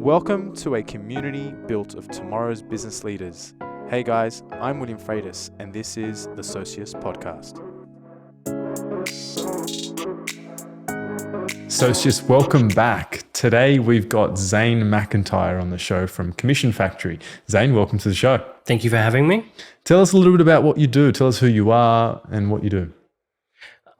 Welcome to a community built of tomorrow's business leaders. Hey guys, I'm William Freitas, and this is the Socius Podcast. Socius, welcome back. Today we've got Zane McIntyre on the show from Commission Factory. Zane, welcome to the show. Thank you for having me. Tell us a little bit about what you do. Tell us who you are and what you do.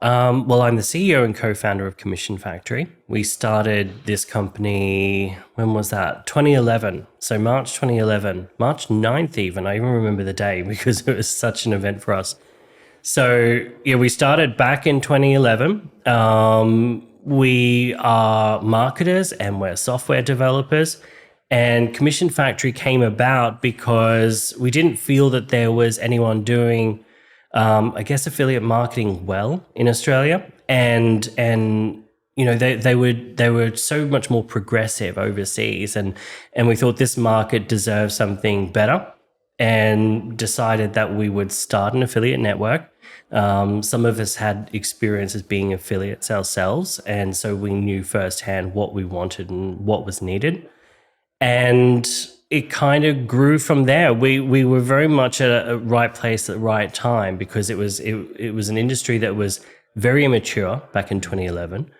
Well, I'm the CEO and co-founder of Commission Factory. We started this company, when was that? 2011. So March 2011, March 9th even. I even remember the day because it was such an event for us. So yeah, we started back in 2011. We are marketers and we're software developers. And Commission Factory came about because we didn't feel that there was anyone doing affiliate marketing well in Australia, and you know they were so much more progressive overseas, and we thought this market deserved something better, and decided that we would start an affiliate network. Some of us had experience as being affiliates ourselves, and so we knew firsthand what we wanted and what was needed, and it kind of grew from there. We were very much at a right place at the right time because it was an industry that was very immature back in 2011,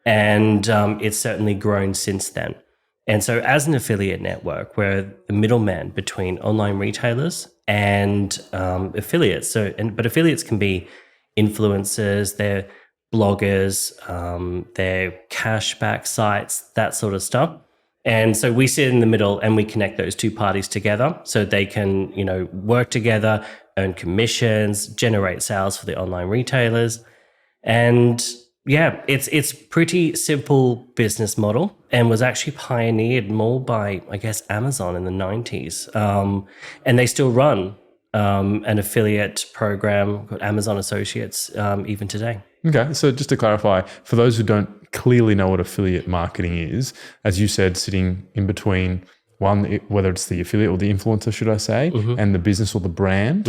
and it's certainly grown since then. And so as an affiliate network, we're the middleman between online retailers and affiliates. But affiliates can be influencers, they're bloggers, they're cashback sites, that sort of stuff. And so we sit in the middle and we connect those two parties together so they can, work together, earn commissions, generate sales for the online retailers. And yeah, it's pretty simple business model and was actually pioneered more by, Amazon in the 90s. And they still run an affiliate program called Amazon Associates even today. Okay, so just to clarify, for those who don't clearly know what affiliate marketing is, as you said, sitting in between whether it's the affiliate or the influencer, should I say, and the business or the brand,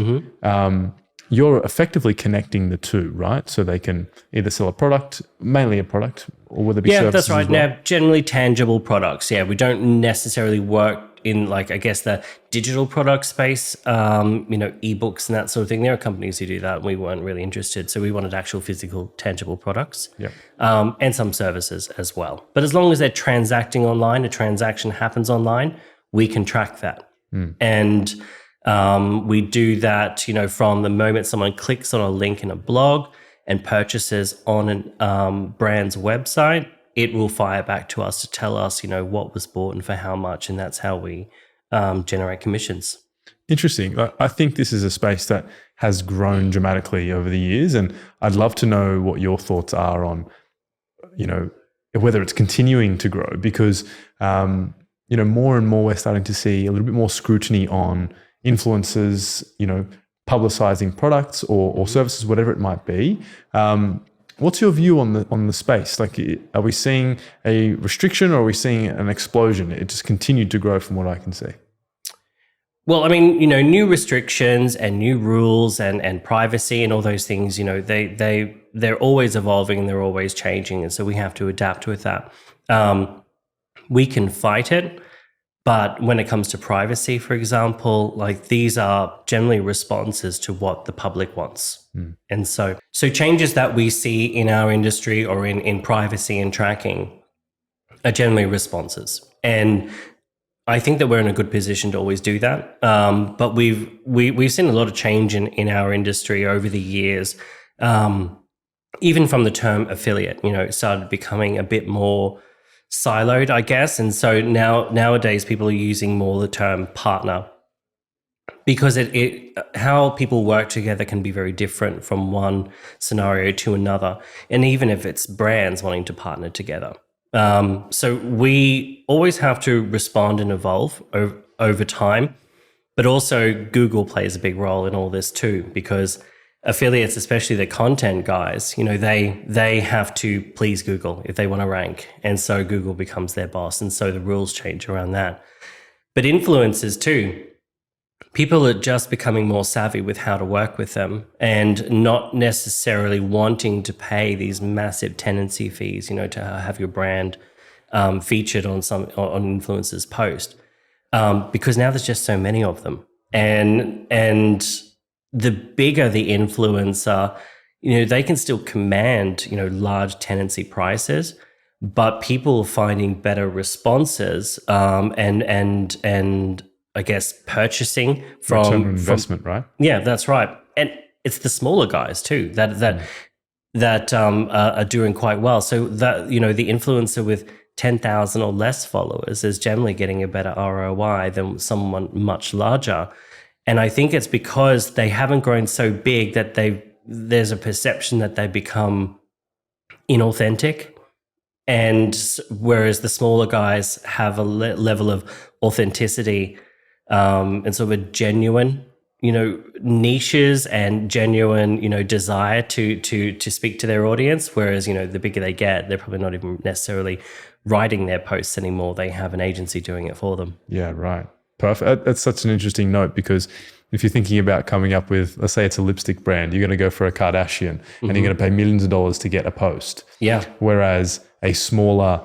you're effectively connecting the two, right? So they can either sell a product, mainly a product, or whether it be services. Yeah, that's right. As well. Now, generally tangible products. Yeah, we don't necessarily work in the digital product space, ebooks and that sort of thing. There are companies who do that, and we weren't really interested. So we wanted actual physical, tangible products, and some services as well. But as long as they're transacting online, a transaction happens online, we can track that. And we do that, from the moment someone clicks on a link in a blog and purchases on a brand's website, it will fire back to us to tell us, what was bought and for how much, and that's how we generate commissions. Interesting. I think this is a space that has grown dramatically over the years, and I'd love to know what your thoughts are on, whether it's continuing to grow, because, more and more we're starting to see a little bit more scrutiny on influencers, publicizing products or services, whatever it might be. What's your view on the space? Are we seeing a restriction or are we seeing an explosion? It just continued to grow from what I can see. Well, new restrictions and new rules and privacy and all those things, they're always evolving and they're always changing. And so we have to adapt with that. We can fight it. But when it comes to privacy, for example, these are generally responses to what the public wants. And so changes that we see in our industry or in privacy and tracking are generally responses. And I think that we're in a good position to always do that. But we've seen a lot of change in our industry over the years. Even from the term affiliate, it started becoming a bit more siloed, I guess. And so nowadays people are using more the term partner because how people work together can be very different from one scenario to another. And even if it's brands wanting to partner together. So we always have to respond and evolve over time, but also Google plays a big role in all this too, because affiliates, especially the content guys, they have to please Google if they want to rank. And so Google becomes their boss. And so the rules change around that. But influencers too, people are just becoming more savvy with how to work with them and not necessarily wanting to pay these massive tenancy fees, to have your brand featured on influencers' post, because now there's just so many of them, and the bigger the influencer, they can still command large tenancy prices, but people are finding better responses, and I guess purchasing from return on investment, right? Yeah, that's right. And it's the smaller guys too that are doing quite well. So that the influencer with 10,000 or less followers is generally getting a better ROI than someone much larger. And I think it's because they haven't grown so big that there's a perception that they become inauthentic. And whereas the smaller guys have a level of authenticity, and sort of a genuine, niches and genuine, desire to speak to their audience. Whereas, the bigger they get, they're probably not even necessarily writing their posts anymore. They have an agency doing it for them. Yeah, right. Perfect. That's such an interesting note, because if you're thinking about coming up with, let's say it's a lipstick brand, you're going to go for a Kardashian and you're going to pay millions of dollars to get a post. Yeah. Whereas a smaller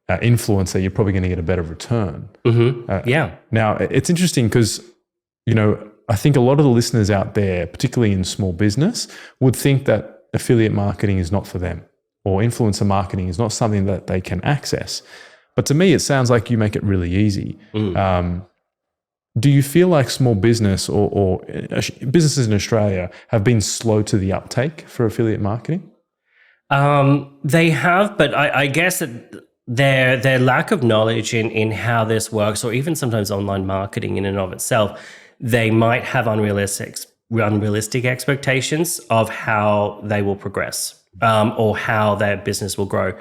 influencer, you're probably going to get a better return. Yeah. Now, it's interesting because, I think a lot of the listeners out there, particularly in small business, would think that affiliate marketing is not for them, or influencer marketing is not something that they can access. But to me, it sounds like you make it really easy. Do you feel like small business or businesses in Australia have been slow to the uptake for affiliate marketing? They have, but I guess that their lack of knowledge in how this works, or even sometimes online marketing in and of itself, they might have unrealistic expectations of how they will progress, or how their business will grow.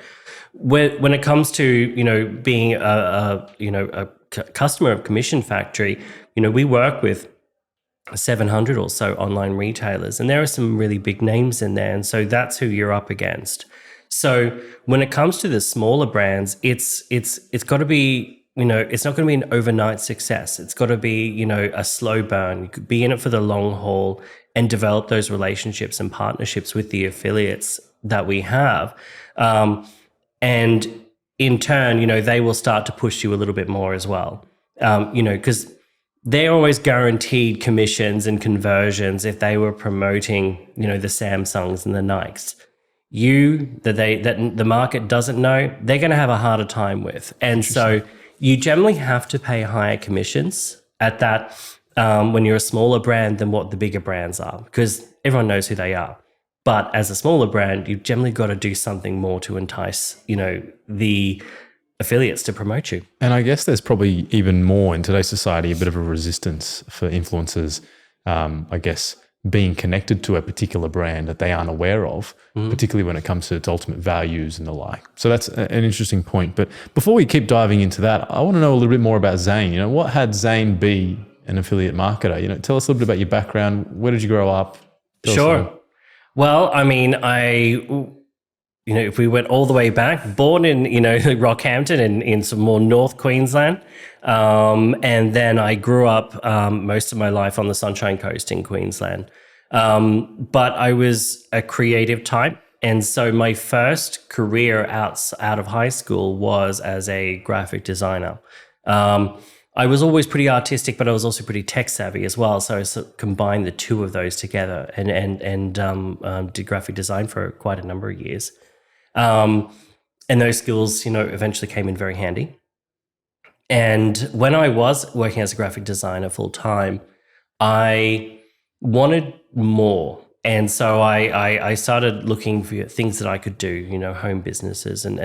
When it comes to being a customer of Commission Factory, we work with 700 or so online retailers, and there are some really big names in there, and so that's who you're up against. So when it comes to the smaller brands, it's got to be, it's not going to be an overnight success. It's got to be, a slow burn. You could be in it for the long haul and develop those relationships and partnerships with the affiliates that we have. And in turn, they will start to push you a little bit more as well. Because they're always guaranteed commissions and conversions if they were promoting, the Samsungs and the Nikes. That the market doesn't know, they're going to have a harder time with. And so you generally have to pay higher commissions at that when you're a smaller brand than what the bigger brands are, because everyone knows who they are. But as a smaller brand, you've generally got to do something more to entice, the affiliates to promote you. And I guess there's probably even more in today's society, a bit of a resistance for influencers, I guess, being connected to a particular brand that they aren't aware of, particularly when it comes to its ultimate values and the like. So that's an interesting point. But before we keep diving into that, I want to know a little bit more about Zane. What had Zane be an affiliate marketer? Tell us a little bit about your background. Where did you grow up? Sure. Well, I mean, if we went all the way back, born in, Rockhampton in some more North Queensland. And then I grew up most of my life on the Sunshine Coast in Queensland. But I was a creative type. And so my first career out of high school was as a graphic designer. I was always pretty artistic, but I was also pretty tech savvy as well. So I sort of combined the two of those together and did graphic design for quite a number of years. And those skills, eventually came in very handy. And when I was working as a graphic designer full time, I wanted more. And so I started looking for things that I could do, home businesses and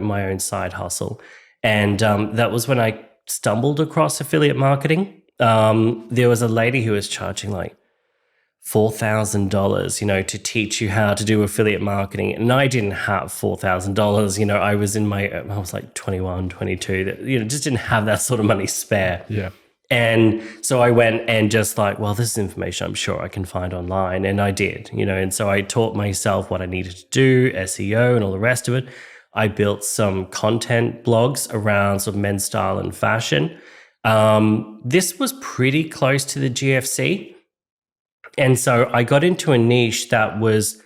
my own side hustle. And that was when I stumbled across affiliate marketing. There was a lady who was charging like $4,000, to teach you how to do affiliate marketing. And I didn't have $4,000. I was like 21, 22, that, just didn't have that sort of money spare. Yeah. And so I went and just like, well, this is information I'm sure I can find online. And I did, and so I taught myself what I needed to do, SEO and all the rest of it. I built some content blogs around sort of men's style and fashion. This was pretty close to the GFC. And so I got into a niche that was,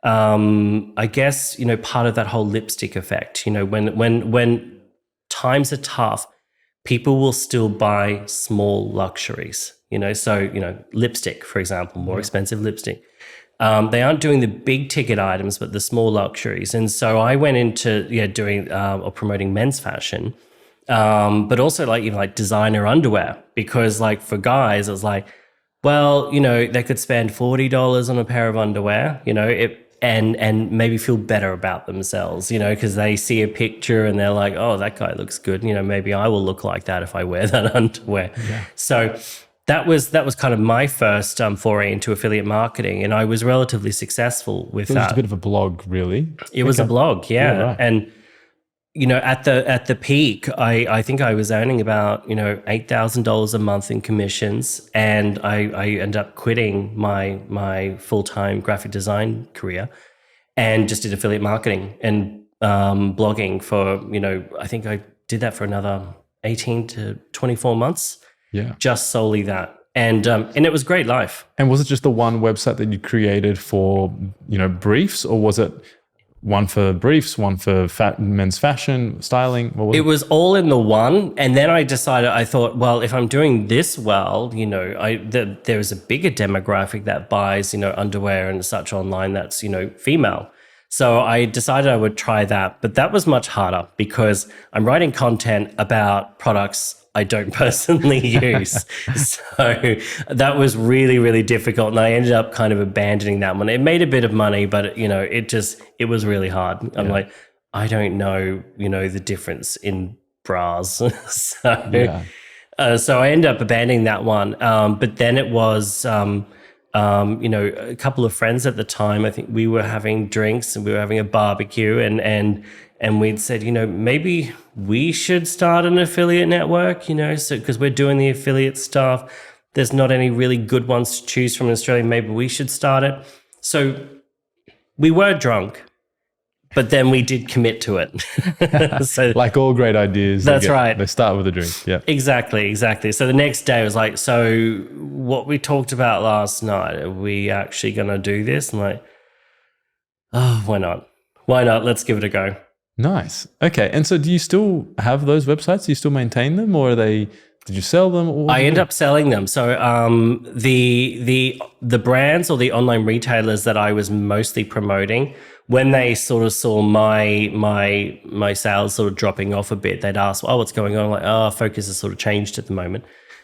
I guess, part of that whole lipstick effect. When times are tough, people will still buy small luxuries, so, lipstick, for example, more expensive lipstick. They aren't doing the big ticket items, but the small luxuries. And so I went into doing or promoting men's fashion, but also like designer underwear, because like for guys, it was like, well, they could spend $40 on a pair of underwear, and maybe feel better about themselves, because they see a picture and they're like, oh, that guy looks good. Maybe I will look like that if I wear that underwear. Yeah. So that was kind of my first foray into affiliate marketing, and I was relatively successful with that. It was a bit of a blog, really. It was a blog, yeah. Right. And at the peak, I think I was earning about $8,000 a month in commissions, and I ended up quitting my full-time graphic design career and just did affiliate marketing and blogging for I think I did that for another 18 to 24 months. Yeah, just solely that, and it was great life. And was it just the one website that you created for briefs, or was it one for briefs, one for men's fashion, styling? What was it? It was all in the one, and then I thought, well, if I'm doing this well, there is a bigger demographic that buys underwear and such online that's female. So I decided I would try that, but that was much harder because I'm writing content about products I don't personally use. So that was really, really difficult. And I ended up kind of abandoning that one. It made a bit of money, but it was really hard. I'm like, I don't know, the difference in bras. So I ended up abandoning that one. But then it was, a couple of friends at the time, I think we were having drinks and we were having a barbecue, and we'd said, maybe we should start an affiliate network, so because we're doing the affiliate stuff, there's not any really good ones to choose from in Australia. Maybe we should start it. So we were drunk, but then we did commit to it. So, like all great ideas. That's right. They start with a drink. Yeah. Exactly. So the next day I was like, so what we talked about last night, are we actually going to do this? I'm like, oh, why not? Let's give it a go. Nice. Okay. And so do you still have those websites? Do you still maintain them, or did you sell them? Or I end up selling them. So the brands or the online retailers that I was mostly promoting, when they sort of saw my sales sort of dropping off a bit, they'd ask, oh, what's going on? I'm like, oh, focus has sort of changed at the moment.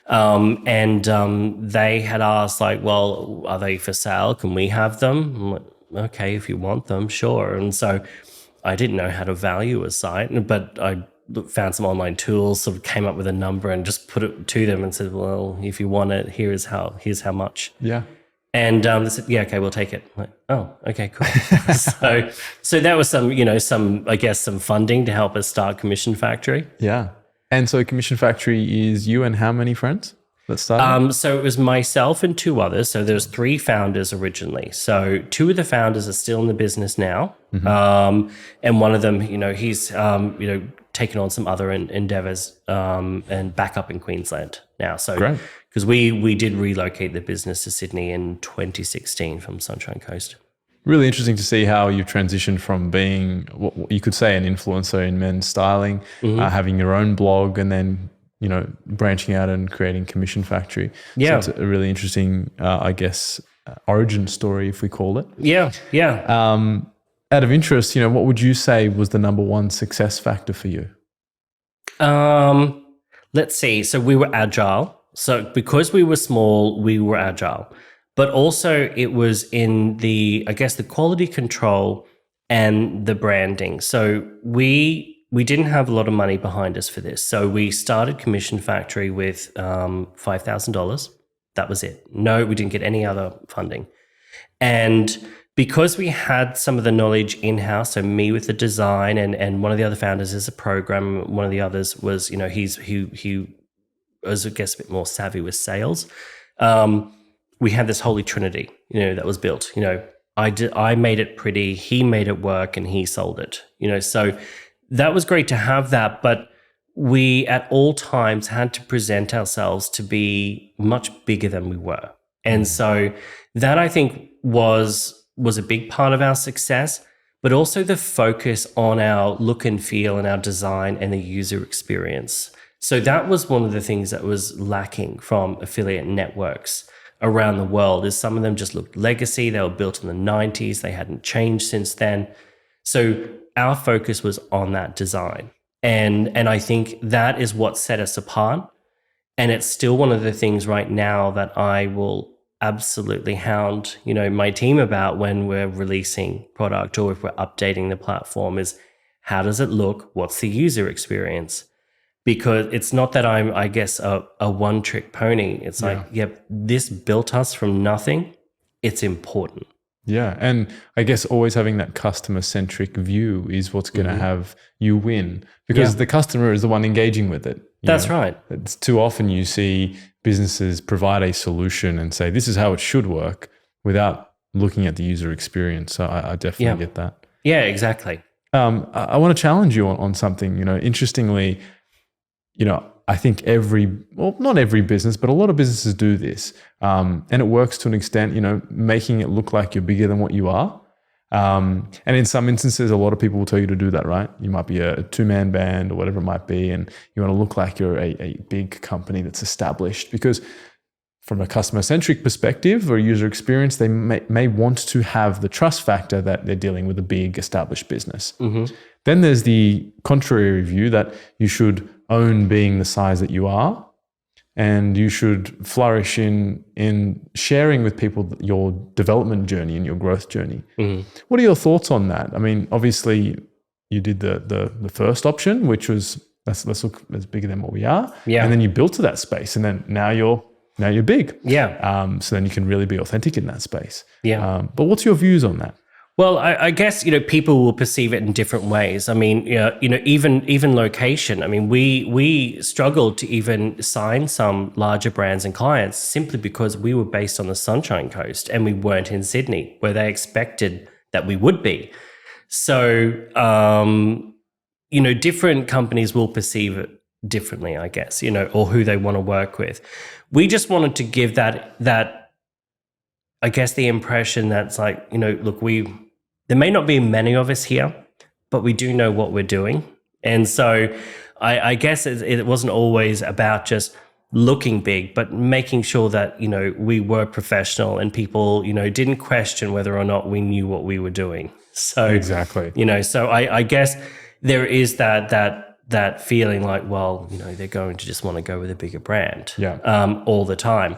They had asked like, well, are they for sale? Can we have them? I'm like, okay, if you want them, sure. And so I didn't know how to value a site, but I found some online tools, sort of came up with a number and just put it to them and said, well, if you want it, here's how much. Yeah. And they said, yeah, okay, we'll take it. I'm like, oh, okay, cool. so that was some funding to help us start Commission Factory. Yeah. And so Commission Factory is you and how many friends that started? So it was myself and two others. So there's 3 founders originally. So 2 of the founders are still in the business now. Mm-hmm. And one of them, he's, taken on some other endeavors and back up in Queensland now. So great. Because we did relocate the business to Sydney in 2016 from Sunshine Coast. Really interesting to see how you transitioned from being what you could say an influencer in men's styling, mm-hmm. Having your own blog, and then branching out and creating Commission Factory. Yeah, so it's a really interesting, origin story, if we call it. Yeah. Out of interest, what would you say was the number one success factor for you? Let's see. So we were agile. So because we were small, we were agile. But also it was in the quality control and the branding. So we didn't have a lot of money behind us for this. So we started Commission Factory with $5,000. That was it. No, we didn't get any other funding. And because we had some of the knowledge in-house, so me with the design and one of the other founders is a program, one of the others was, he was, a bit more savvy with sales. We had this holy trinity, that was built. I made it pretty, he made it work, and he sold it. So that was great to have that, but we at all times had to present ourselves to be much bigger than we were. And so that, I think, was a big part of our success. but also the focus on our look and feel and our design and the user experience. So that was one of the things that was lacking from affiliate networks around the world, is some of them just looked legacy. They were built in the 90s. They hadn't changed since then. So our focus was on that design. And I think that is what set us apart. And it's still one of the things right now that I will absolutely hound, my team about when we're releasing product or if we're updating the platform, is how does it look? What's the user experience? Because it's not that I'm, I guess, a one-trick pony. It's like, yep, this built us from nothing. It's important. Yeah. And I guess always having that customer-centric view is what's going to have you win, because the customer is the one engaging with it. That's right. It's too often you see businesses provide a solution and say, this is how it should work, without looking at the user experience. So I definitely get that. Yeah, exactly. I want to challenge you on something. Interestingly, I think not every business, but a lot of businesses do this. And it works to an extent, making it look like you're bigger than what you are. And in some instances, a lot of people will tell you to do that, right? You might be a two-man band or whatever it might be, and you want to look like you're a big company that's established, because from a customer-centric perspective or user experience, they may want to have the trust factor that they're dealing with a big established business. Mm-hmm. Then there's the contrary view that you should own being the size that you are, and you should flourish in sharing with people your development journey and your growth journey. Mm-hmm. What are your thoughts on that? I mean, obviously you did the first option, which was let's look as bigger than what we are. Yeah. And then you built to that space, and then now you're big. Yeah. So then you can really be authentic in that space. Yeah. But what's your views on that? Well, I guess, people will perceive it in different ways. I mean, even location. I mean, we struggled to even sign some larger brands and clients simply because we were based on the Sunshine Coast and we weren't in Sydney, where they expected that we would be. So, different companies will perceive it differently, I guess, or who they want to work with. We just wanted to give that I guess the impression that's like, look, there may not be many of us here, but we do know what we're doing. And so I guess it wasn't always about just looking big, but making sure that, we were professional and people, didn't question whether or not we knew what we were doing. So exactly, so I guess there is that feeling like, well, they're going to just want to go with a bigger brand all the time.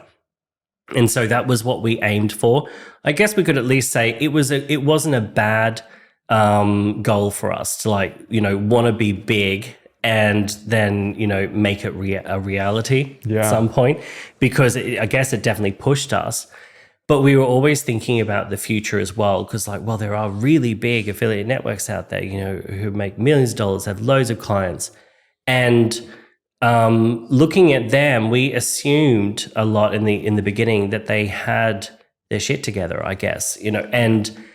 And so that was what we aimed for. I guess we could at least say it wasn't a bad goal for us to want to be big and then, make it a reality at some point, because I guess it definitely pushed us. But we were always thinking about the future as well, because there are really big affiliate networks out there, who make millions of dollars, have loads of clients. And looking at them, we assumed a lot in the beginning that they had their shit together, I guess, and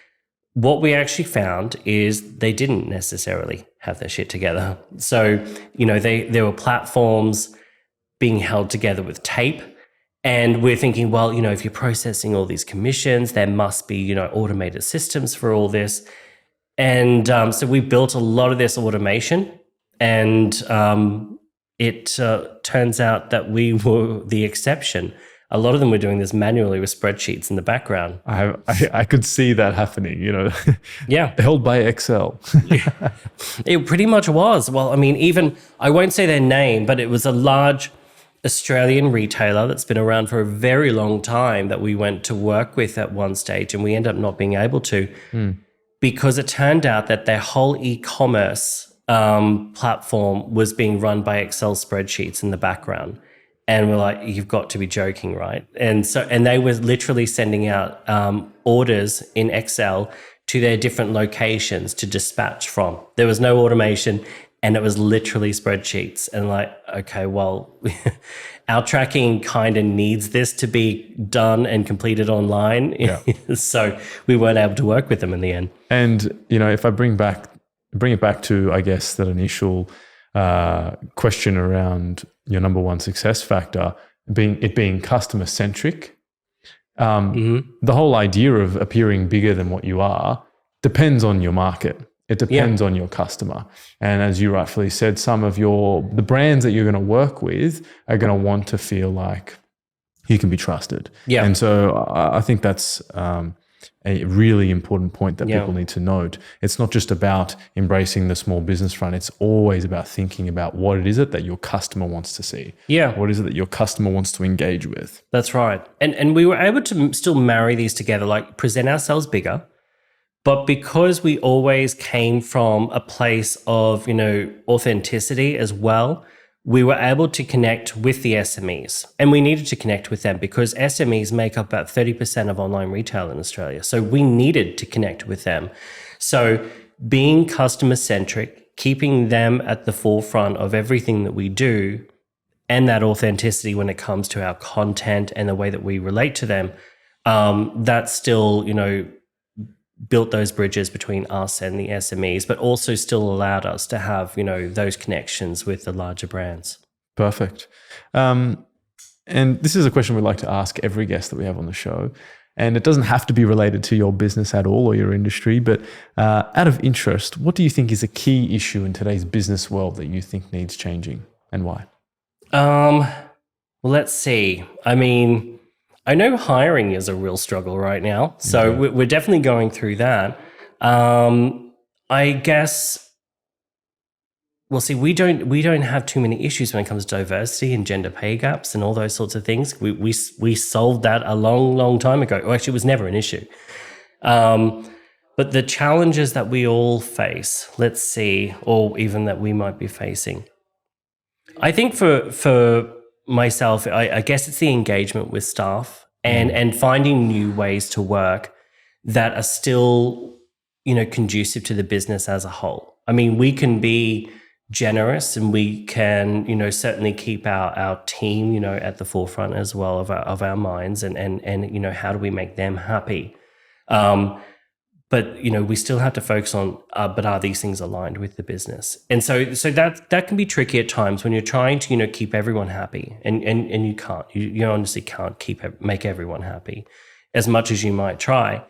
what we actually found is they didn't necessarily have their shit together. So, there were platforms being held together with tape, and we're thinking, well, if you're processing all these commissions, there must be, automated systems for all this. And so we built a lot of this automation, and it turns out that we were the exception. A lot of them were doing this manually with spreadsheets in the background. I could see that happening, Yeah. held by Excel. It pretty much was. Well, I mean, even, I won't say their name, but it was a large Australian retailer that's been around for a very long time that we went to work with at one stage, and we ended up not being able to because it turned out that their whole e-commerce platform was being run by Excel spreadsheets in the background. And we're like, you've got to be joking, right? And they were literally sending out orders in Excel to their different locations to dispatch from. There was no automation, and it was literally spreadsheets. And okay, well, our tracking kind of needs this to be done and completed online. Yeah. So we weren't able to work with them in the end. And, if I bring it back to, I guess, that initial question around your number one success factor being customer centric. The whole idea of appearing bigger than what you are depends on your market. It depends on your customer. And as you rightfully said, some of the brands that you're going to work with are going to want to feel like you can be trusted. Yeah. And so I think that's a really important point that people need to note. It's not just about embracing the small business front. It's always about thinking about what it is that your customer wants to see. Yeah. What is it that your customer wants to engage with? That's right. And we were able to still marry these together, like present ourselves bigger. But because we always came from a place of, authenticity as well, we were able to connect with the SMEs. And we needed to connect with them because SMEs make up about 30% of online retail in Australia. So we needed to connect with them. So being customer-centric, keeping them at the forefront of everything that we do, and that authenticity when it comes to our content and the way that we relate to them, that's still, built those bridges between us and the SMEs, but also still allowed us to have, those connections with the larger brands. Perfect. And this is a question we like to ask every guest that we have on the show. And it doesn't have to be related to your business at all or your industry, but out of interest, what do you think is a key issue in today's business world that you think needs changing and why? Well, let's see. I know hiring is a real struggle right now, so we're definitely going through that. I guess, well, see, we don't have too many issues when it comes to diversity and gender pay gaps and all those sorts of things. We solved that a long time ago. Well, actually, it was never an issue. But the challenges that we all face, let's see, or even that we might be facing, I think for myself, I guess it's the engagement with staff and finding new ways to work that are still, conducive to the business as a whole. We can be generous and we can, certainly keep our team, at the forefront as well of our minds and how do we make them happy? But, we still have to focus on, but are these things aligned with the business? And so that can be tricky at times when you're trying to, keep everyone happy and you can't, you honestly can't make everyone happy as much as you might try.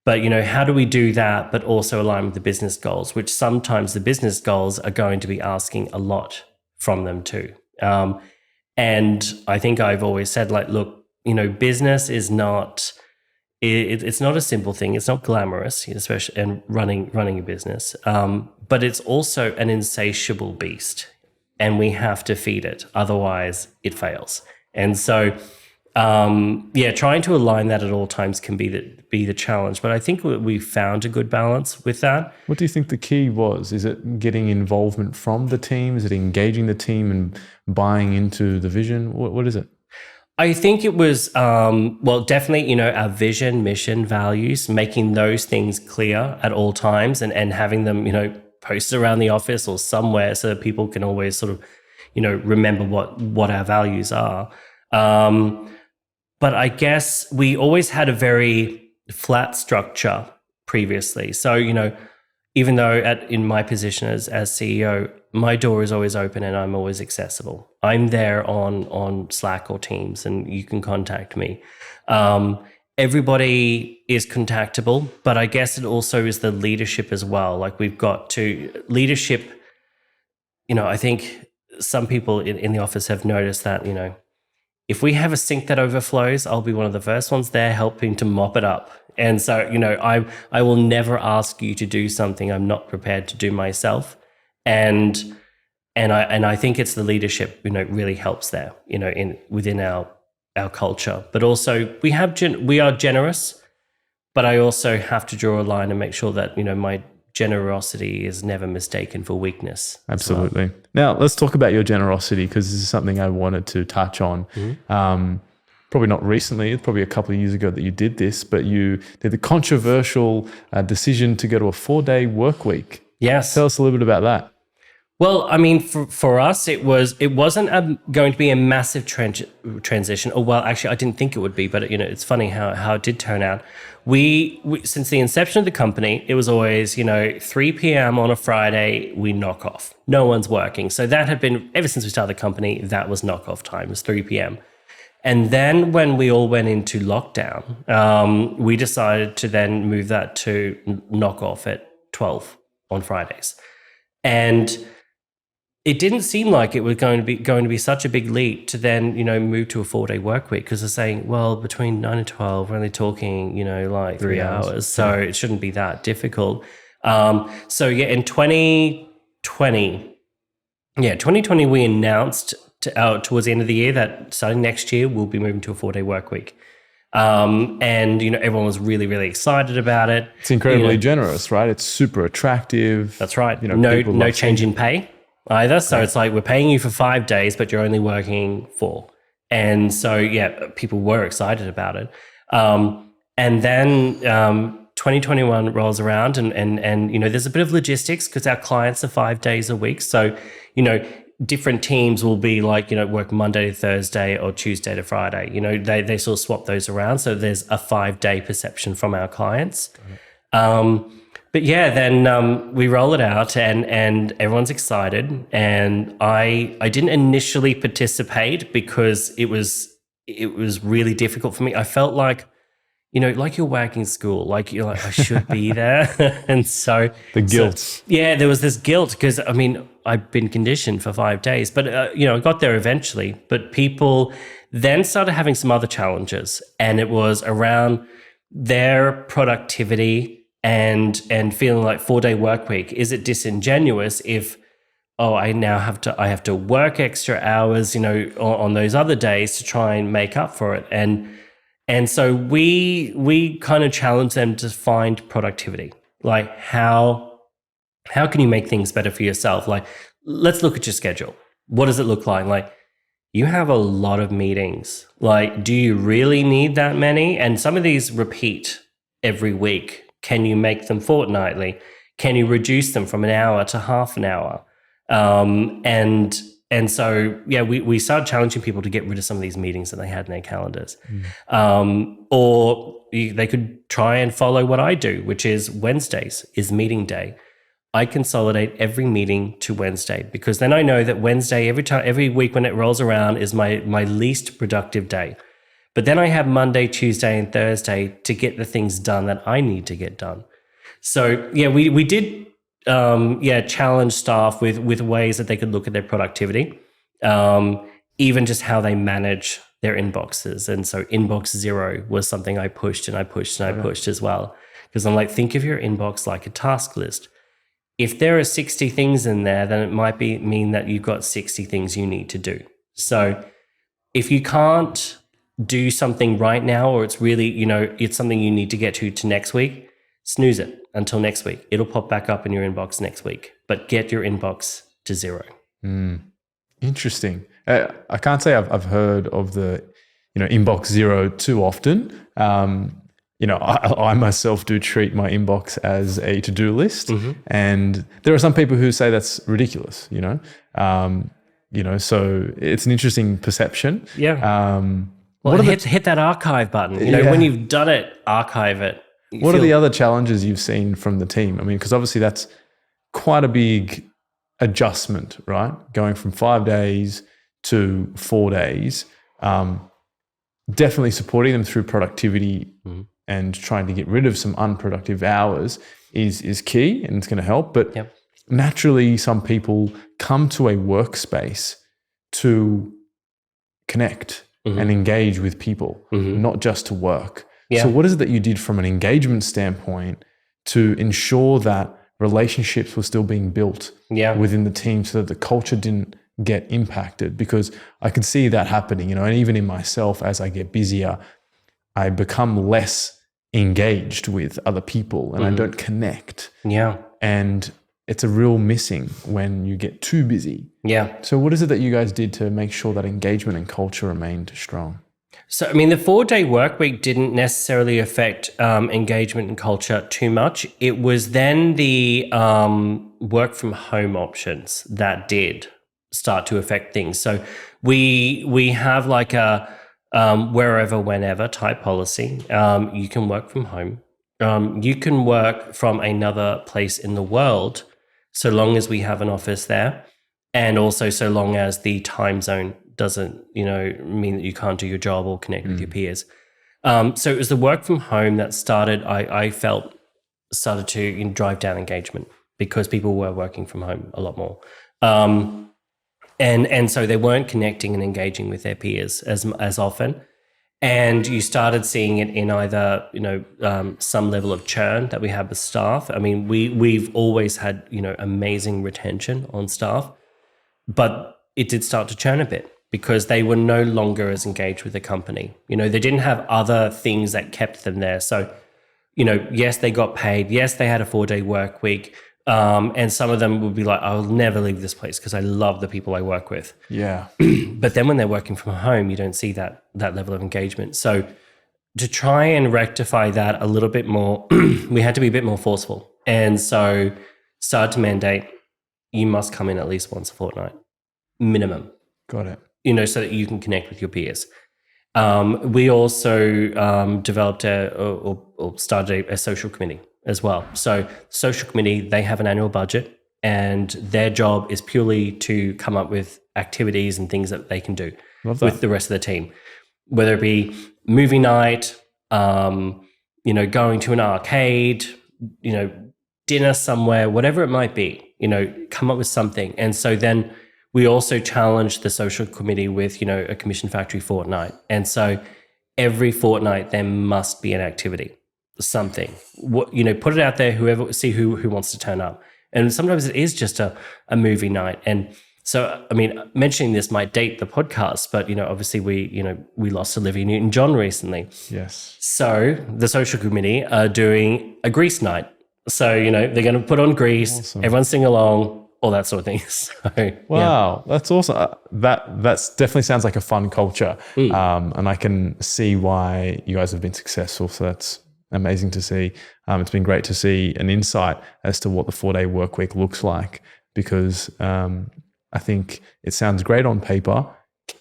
But, how do we do that, but also align with the business goals, which sometimes the business goals are going to be asking a lot from them too. And I think I've always said, look, business is not, it's not a simple thing. It's not glamorous, especially and running a business. But it's also an insatiable beast, and we have to feed it. Otherwise, it fails. And so, trying to align that at all times can be the challenge. But I think we found a good balance with that. What do you think the key was? Is it getting involvement from the team? Is it engaging the team and buying into the vision? What is it? I think it was, definitely, our vision, mission, values, making those things clear at all times and having them, posted around the office or somewhere so that people can always sort of, remember what our values are. But I guess we always had a very flat structure previously. So, even though in my position as CEO, my door is always open and I'm always accessible. I'm there on Slack or Teams and you can contact me. Everybody is contactable, but I guess it also is the leadership as well. We've got to leadership, I think some people in the office have noticed that, if we have a sink that overflows, I'll be one of the first ones there helping to mop it up. And so, I will never ask you to do something I'm not prepared to do myself. And I think it's the leadership, really helps there, within our culture. But also we are generous, but I also have to draw a line and make sure that, my generosity is never mistaken for weakness. Absolutely. Well. Now let's talk about your generosity, because this is something I wanted to touch on. Mm-hmm. Probably not recently, it's probably a couple of years ago that you did this, but you did the controversial decision to go to a 4-day work week. Yes. Tell us a little bit about that. Well, for us, it wasn't going to be a massive transition. Or well, actually, I didn't think it would be, but it's funny how it did turn out. We since the inception of the company, it was always 3 p.m. on a Friday we knock off. No one's working, so that had been ever since we started the company. That was knock off time. It was 3 p.m. And then when we all went into lockdown, we decided to then move that to knock off at 12 on Fridays. And it didn't seem like it was going to be such a big leap to then, move to a 4-day work week, because they're saying, well, between 9 and 12, we're only talking, like 3 hours. So it shouldn't be that difficult. In 2020, we announced towards the end of the year that starting next year, we'll be moving to a 4-day work week. And everyone was really, really excited about it. It's incredibly generous, right? It's super attractive. That's right. No change in pay either. So it's like, we're paying you for 5 days, but you're only working 4. And so, people were excited about it. And then 2021 rolls around and there's a bit of logistics because our clients are 5 days a week. So, different teams will be like, work Monday to Thursday or Tuesday to Friday. They sort of swap those around. So there's a 5-day perception from our clients. Then we roll it out and everyone's excited. And I didn't initially participate because it was really difficult for me. I felt like, like you're working school, like you're like, I should be there. And so the guilt. There was this guilt because, I've been conditioned for 5 days, but, I got there eventually. But people then started having some other challenges, and it was around their productivity and feeling like 4-day work week. Is it disingenuous if, I have to work extra hours, on those other days to try and make up for it? And so we kind of challenge them to find productivity. Like how can you make things better for yourself? Like, let's look at your schedule. What does it look like? Like, you have a lot of meetings. Like, do you really need that many? And some of these repeat every week. Can you make them fortnightly? Can you reduce them from an hour to half an hour? And so, we started challenging people to get rid of some of these meetings that they had in their calendars. Or they could try and follow what I do, which is Wednesdays is meeting day. I consolidate every meeting to Wednesday, because then I know that Wednesday, every week when it rolls around, is my least productive day. But then I have Monday, Tuesday, and Thursday to get the things done that I need to get done. So, we did challenge staff with ways that they could look at their productivity, even just how they manage their inboxes. And so inbox zero was something I pushed as well. Because I'm like, think of your inbox like a task list. If there are 60 things in there, then it might mean that you've got 60 things you need to do. So if you can't do something right now, or it's really, it's something you need to get to next week, snooze it until next week. It'll pop back up in your inbox next week, but get your inbox to 0. Interesting. I can't say I've heard of the, inbox 0 too often. I myself do treat my inbox as a to-do list, and there are some people who say that's ridiculous. So it's an interesting perception. Yeah. Hit that archive button. When you've done it, archive it. What are the other challenges you've seen from the team? Because obviously that's quite a big adjustment, right? Going from 5 days to 4 days. Definitely supporting them through productivity and trying to get rid of some unproductive hours is key, and it's going to help. But naturally, some people come to a workspace to connect and engage with people, not just to work. Yeah. So what is it that you did from an engagement standpoint to ensure that relationships were still being built within the team so that the culture didn't get impacted? Because I can see that happening, and even in myself, as I get busier, I become less engaged with other people and I don't connect. Yeah. And it's a real missing when you get too busy. Yeah. So what is it that you guys did to make sure that engagement and culture remained strong? So, the 4-day work week didn't necessarily affect engagement and culture too much. It was then the work from home options that did start to affect things. So we have like a wherever, whenever type policy. You can work from home. You can work from another place in the world, so long as we have an office there, and also so long as the time zone doesn't, mean that you can't do your job or connect with your peers. So it was the work from home that started to drive down engagement because people were working from home a lot more. And so they weren't connecting and engaging with their peers as often. And you started seeing it in either, some level of churn that we have with staff. I mean, we've always had, amazing retention on staff, but it did start to churn a bit because they were no longer as engaged with the company. They didn't have other things that kept them there. So, yes, they got paid. Yes, they had a 4-day work week. And some of them would be like, I'll never leave this place because I love the people I work with. Yeah. But then when they're working from home, you don't see that level of engagement. So to try and rectify that a little bit more, we had to be a bit more forceful. And so started to mandate, you must come in at least once a fortnight, minimum. Got it. So that you can connect with your peers. We also developed or started a social committee as well. So social committee, they have an annual budget and their job is purely to come up with activities and things that they can do with the rest of the team, whether it be movie night, going to an arcade, dinner somewhere, whatever it might be, come up with something. And so then we also challenged the social committee with, a commission factory fortnight. And so every fortnight there must be an activity. Something, put it out there, see who wants to turn up. And sometimes it is just a movie night. And so, I mean, mentioning this might date the podcast, but, obviously we lost Olivia Newton-John recently. Yes. So the social committee are doing a Grease night. So, they're going to put on Grease, awesome. Everyone sing along, all that sort of thing. So, wow, that's awesome. That's definitely sounds like a fun culture. And I can see why you guys have been successful. So that's amazing to see. It's been great to see an insight as to what the 4-day work week looks like, because I think it sounds great on paper,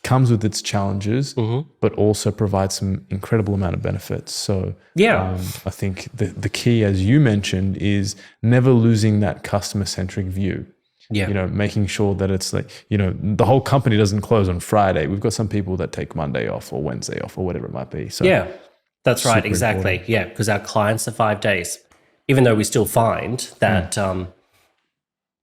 comes with its challenges, but also provides some incredible amount of benefits. So I think the key, as you mentioned, is never losing that customer-centric view. Yeah. Making sure that it's like, the whole company doesn't close on Friday. We've got some people that take Monday off or Wednesday off or whatever it might be. So yeah. That's right, exactly. Important. Yeah, because our clients are 5 days, even though we still find that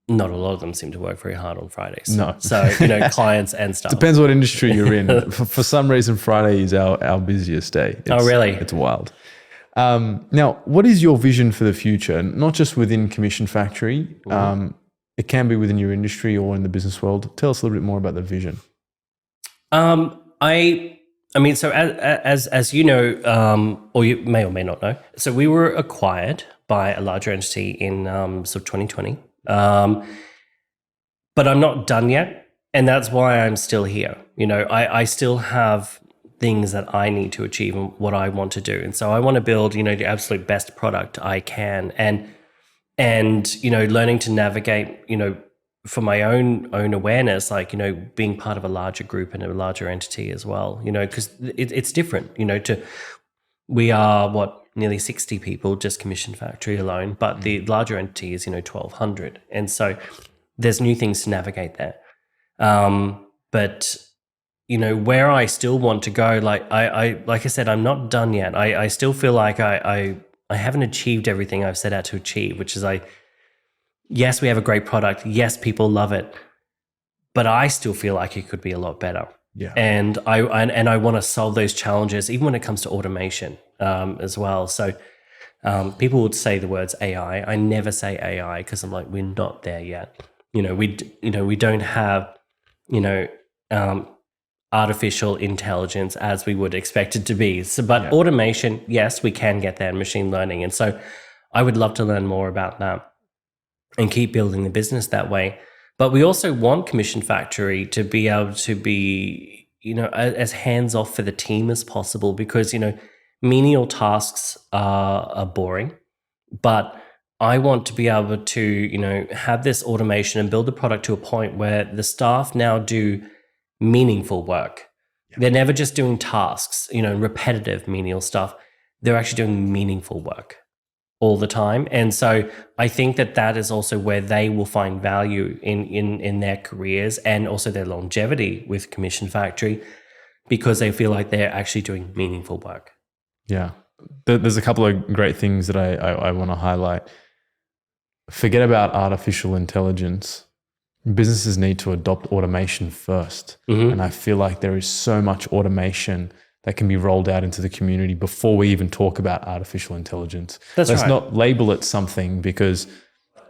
not a lot of them seem to work very hard on Fridays. No. So, clients and stuff. Depends what industry you're in. For some reason, Friday is our busiest day. Oh, really? It's wild. Now, what is your vision for the future? Not just within Commission Factory. It can be within your industry or in the business world. Tell us a little bit more about the vision. So as you know, or you may or may not know, so we were acquired by a larger entity in sort of 2020. But I'm not done yet, and that's why I'm still here. I still have things that I need to achieve and what I want to do, and so I want to build, the absolute best product I can, and learning to navigate, for my own awareness, like, being part of a larger group and a larger entity as well, because it's different, we are nearly 60 people, just Commission Factory alone, but the larger entity is, 1,200. And so there's new things to navigate there. But, where I still want to go, like I said, I'm not done yet. I still feel like I haven't achieved everything I've set out to achieve, which is yes, we have a great product. Yes, people love it, but I still feel like it could be a lot better. Yeah. And I want to solve those challenges, even when it comes to automation as well. So people would say the words AI. I never say AI because I'm like, we're not there yet. We don't have, artificial intelligence as we would expect it to be. So, but automation, yes, we can get there, machine learning. And so I would love to learn more about that and keep building the business that way. But we also want Commission Factory to be able to be, as hands-off for the team as possible, because, menial tasks are boring, but I want to be able to, have this automation and build the product to a point where the staff now do meaningful work. Yeah. They're never just doing tasks, repetitive menial stuff. They're actually doing meaningful work. all the time. And so I think that is also where they will find value in their careers and also their longevity with Commission Factory, because they feel like they're actually doing meaningful work. Yeah. There's a couple of great things that I want to highlight. Forget about artificial intelligence. Businesses need to adopt automation first. And I feel like there is so much automation that can be rolled out into the community before we even talk about artificial intelligence. Let's not label it something, because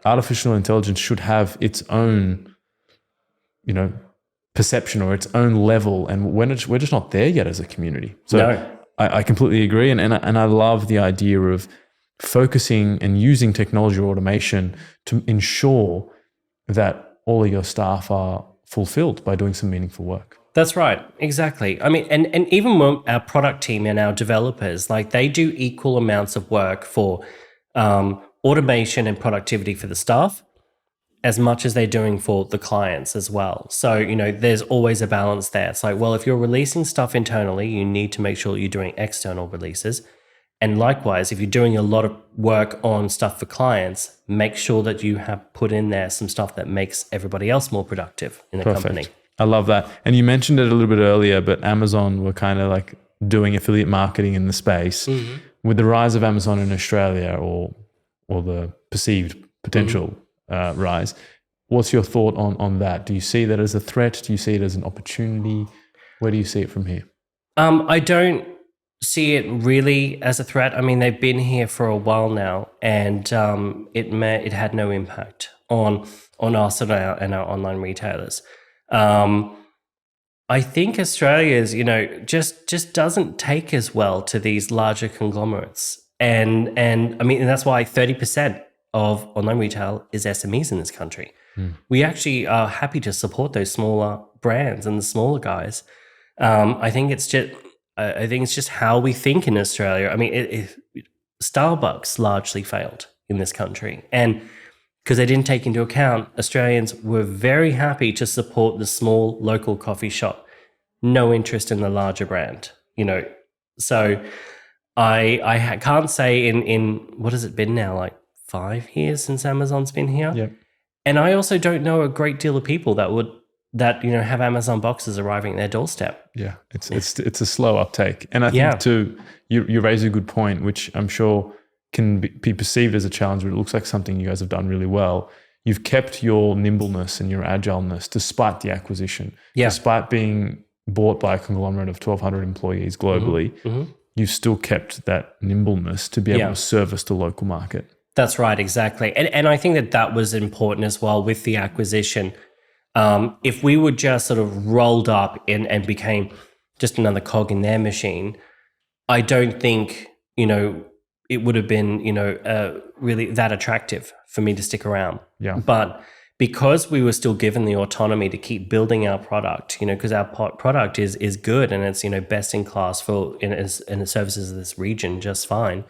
artificial intelligence should have its own, perception or its own level, and we're just not there yet as a community. So I completely agree, and I love the idea of focusing and using technology or automation to ensure that all of your staff are fulfilled by doing some meaningful work. That's right. Exactly. I mean, and even when our product team and our developers, like, they do equal amounts of work for automation and productivity for the staff as much as they're doing for the clients as well. So, there's always a balance there. It's like, well, if you're releasing stuff internally, you need to make sure you're doing external releases. And likewise, if you're doing a lot of work on stuff for clients, make sure that you have put in there some stuff that makes everybody else more productive in the company. I love that. And you mentioned it a little bit earlier, but Amazon were kind of like doing affiliate marketing in the space. With the rise of Amazon in Australia, or the perceived potential rise, what's your thought on that? Do you see that as a threat? Do you see it as an opportunity? Where do you see it from here? I don't see it really as a threat. I mean, they've been here for a while now, and it had no impact on us and our online retailers. I think Australia's, just doesn't take as well to these larger conglomerates. And I mean, and that's why 30% of online retail is SMEs in this country. We actually are happy to support those smaller brands and the smaller guys. I think it's just how we think in Australia. I mean, Starbucks largely failed in this country, and because they didn't take into account, Australians were very happy to support the small local coffee shop, no interest in the larger brand, So I can't say in what has it been now, like 5 years since Amazon's been here? Yeah. And I also don't know a great deal of people that have Amazon boxes arriving at their doorstep. Yeah, it's a slow uptake. And I think too, you raise a good point, which I'm sure can be perceived as a challenge, but it looks like something you guys have done really well. You've kept your nimbleness and your agileness despite the acquisition. Despite being bought by a conglomerate of 1,200 employees globally, you've still kept that nimbleness to be able to service the local market. That's right, exactly. And I think that was important as well with the acquisition. If we were just sort of rolled up and became just another cog in their machine, I don't think, it would have been, really that attractive for me to stick around. Yeah. But because we were still given the autonomy to keep building our product, because our product is good and it's, best in class and it services this region just fine,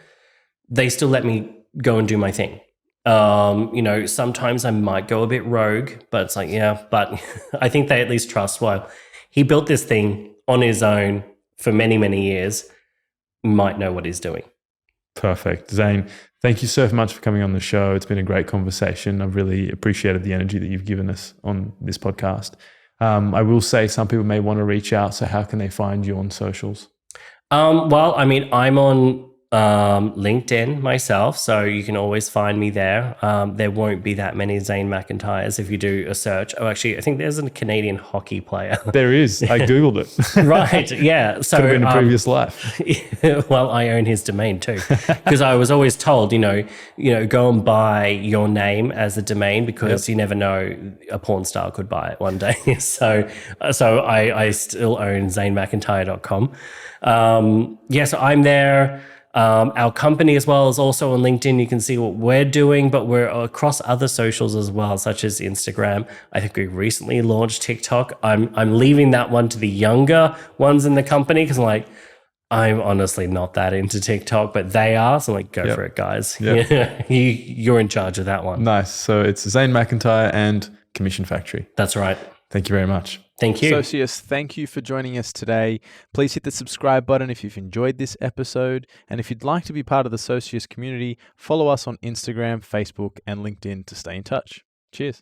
they still let me go and do my thing. Sometimes I might go a bit rogue, but it's like, but I think they at least trust, well, he built this thing on his own for many, many years, might know what he's doing. Perfect. Zane, thank you so much for coming on the show. It's been a great conversation. I've really appreciated the energy that you've given us on this podcast. I will say some people may want to reach out. So how can they find you on socials? Well, I mean, I'm on LinkedIn myself, so you can always find me there. There won't be that many Zane McIntyres if you do a search. Oh, actually, I think there's a Canadian hockey player. There is. I Googled it. Right, yeah. So, could have been a previous life. Well, I own his domain too, because I was always told, go and buy your name as a domain, because you never know, a porn star could buy it one day. So I still own zanemcintyre.com. So I'm there. Our company as well is also on LinkedIn. You can see what we're doing, but we're across other socials as well, such as Instagram. I think we recently launched TikTok. I'm leaving that one to the younger ones in the company, because I'm honestly not that into TikTok, but they are. So go for it, guys. Yep. You're in charge of that one. Nice. So it's Zane McIntyre and Commission Factory. That's right. Thank you very much. Thank you. Socius, thank you for joining us today. Please hit the subscribe button if you've enjoyed this episode. And if you'd like to be part of the Socius community, follow us on Instagram, Facebook, and LinkedIn to stay in touch. Cheers.